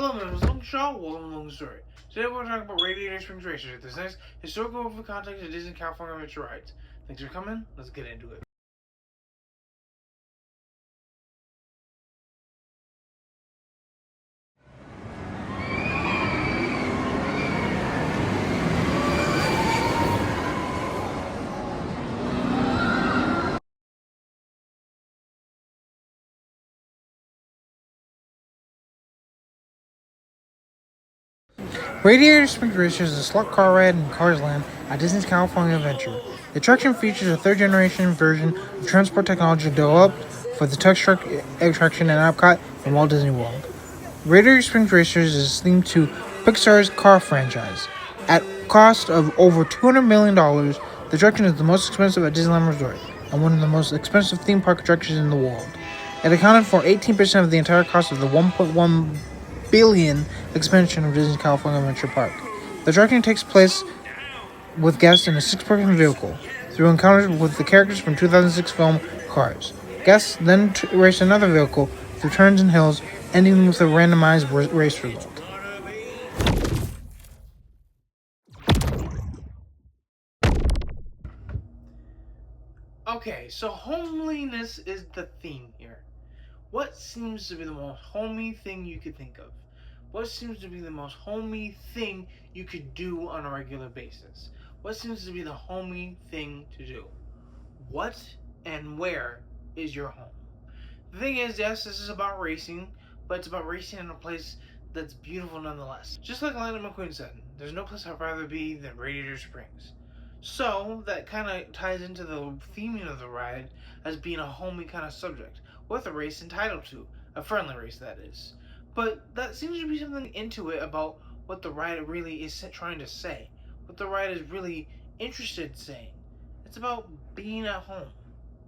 Hello, my name is Long Shaw. Welcome to Long Story. Today we're talking about Radiator Springs Racers. This nice historical overview context of Disney California Adventure rides. Thanks for coming. Let's get into it. Radiator Springs Racers is a slot car ride in Cars Land at Disney's California Adventure. The attraction features a third-generation version of transport technology developed for the Tug Truck attraction at Epcot and Walt Disney World. Radiator Springs Racers is themed to Pixar's car franchise. At cost of over $200 million, the attraction is the most expensive at Disneyland Resort and one of the most expensive theme park attractions in the world. It accounted for 18% of the entire cost of the $1.1 billion expansion of Disney's California Adventure Park. The attraction takes place with guests in a six-person vehicle through encounters with the characters from 2006 film Cars. Guests then race another vehicle through turns and hills, ending with a randomized race result. Okay, so homeliness is the theme here. What seems to be the most homey thing you could think of? What seems to be the most homey thing you could do on a regular basis? What seems to be the homey thing to do? What and where is your home? The thing is, yes, this is about racing, but it's about racing in a place that's beautiful nonetheless. Just like Lightning McQueen said, there's no place I'd rather be than Radiator Springs. So, that kind of ties into the theming of the ride as being a homey kind of subject, with a race entitled to. A friendly race, that is. But that seems to be something into it about what the ride really is trying to say. What the ride is really interested in saying. It's about being at home.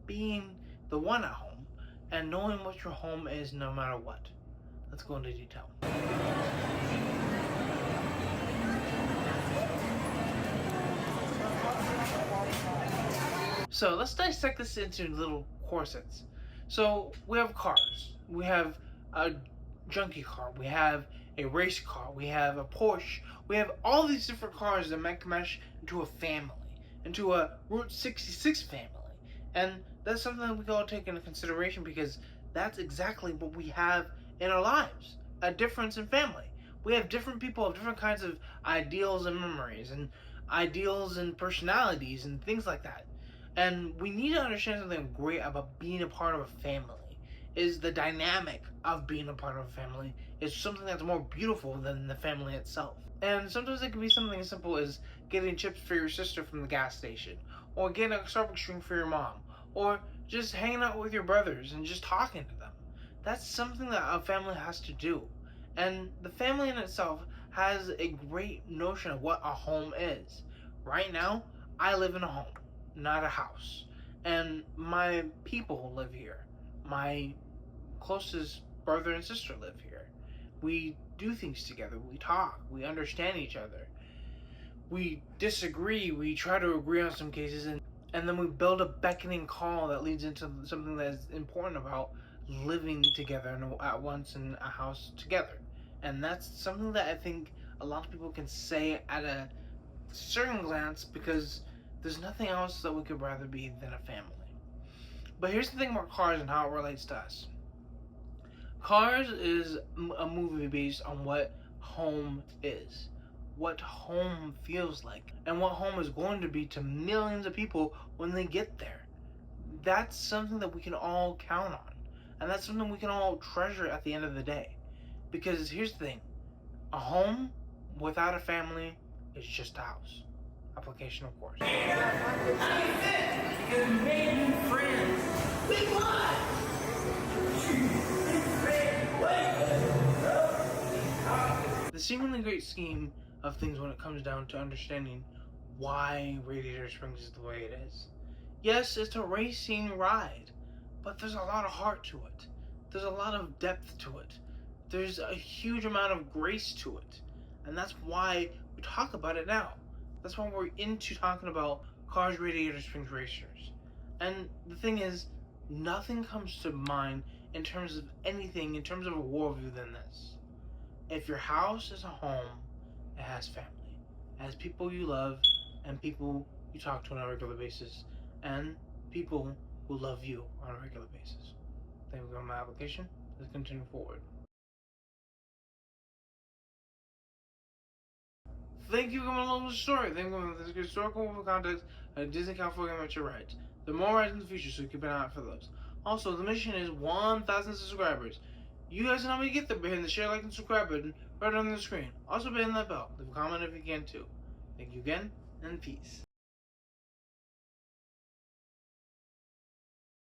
Being the one at home. And knowing what your home is no matter what. Let's go into detail. So let's dissect this into little corsets. So we have cars. We have a junkie car. We have a race car. We have a Porsche. We have all these different cars that might mesh into a family, into a Route 66 family. And that's something that we can all take into consideration because that's exactly what we have in our lives. A difference in family. We have different people of different kinds of ideals and memories and ideals and personalities and things like that. And we need to understand something great about being a part of a family. Is the dynamic of being a part of a family is something that's more beautiful than the family itself. And sometimes it can be something as simple as getting chips for your sister from the gas station, or getting a Starbucks drink for your mom, or just hanging out with your brothers and just talking to them. That's something that a family has to do. And the family in itself has a great notion of what a home is. Right now, I live in a home, not a house. And my people live here. My closest brother and sister live here. We do things together. We talk. We understand each other. We disagree. We try to agree on some cases, and then we build a beckoning call that leads into something that is important about living together at once in a house together. And that's something that I think a lot of people can say at a certain glance because there's nothing else that we could rather be than a family. But here's the thing about Cars and how it relates to us. Cars is a movie based on what home is, what home feels like, and what home is going to be to millions of people when they get there. That's something that we can all count on, and that's something we can all treasure at the end of the day. Because here's the thing, a home without a family is just a house. Application, of course. You made new friends. We won. The seemingly great scheme of things when it comes down to understanding why Radiator Springs is the way it is. Yes, it's a racing ride, but there's a lot of heart to it. There's a lot of depth to it. There's a huge amount of grace to it. And that's why we talk about it now. That's why we're into talking about Cars Radiator Springs Racers. And the thing is, nothing comes to mind in terms of anything, in terms of a worldview than this. If your house is a home, it has family. It has people you love and people you talk to on a regular basis and people who love you on a regular basis. Thank you for my application. Let's continue forward. Thank you for coming along with the story. Thank you for this historical context of Disney California Adventure rides. There are more rides in the future, so keep an eye out for those. Also, the mission is 1,000 subscribers. You guys know how we get there by hitting the share, like, and subscribe button right on the screen. Also, by hitting that bell. Leave a comment if you can too. Thank you again, and peace.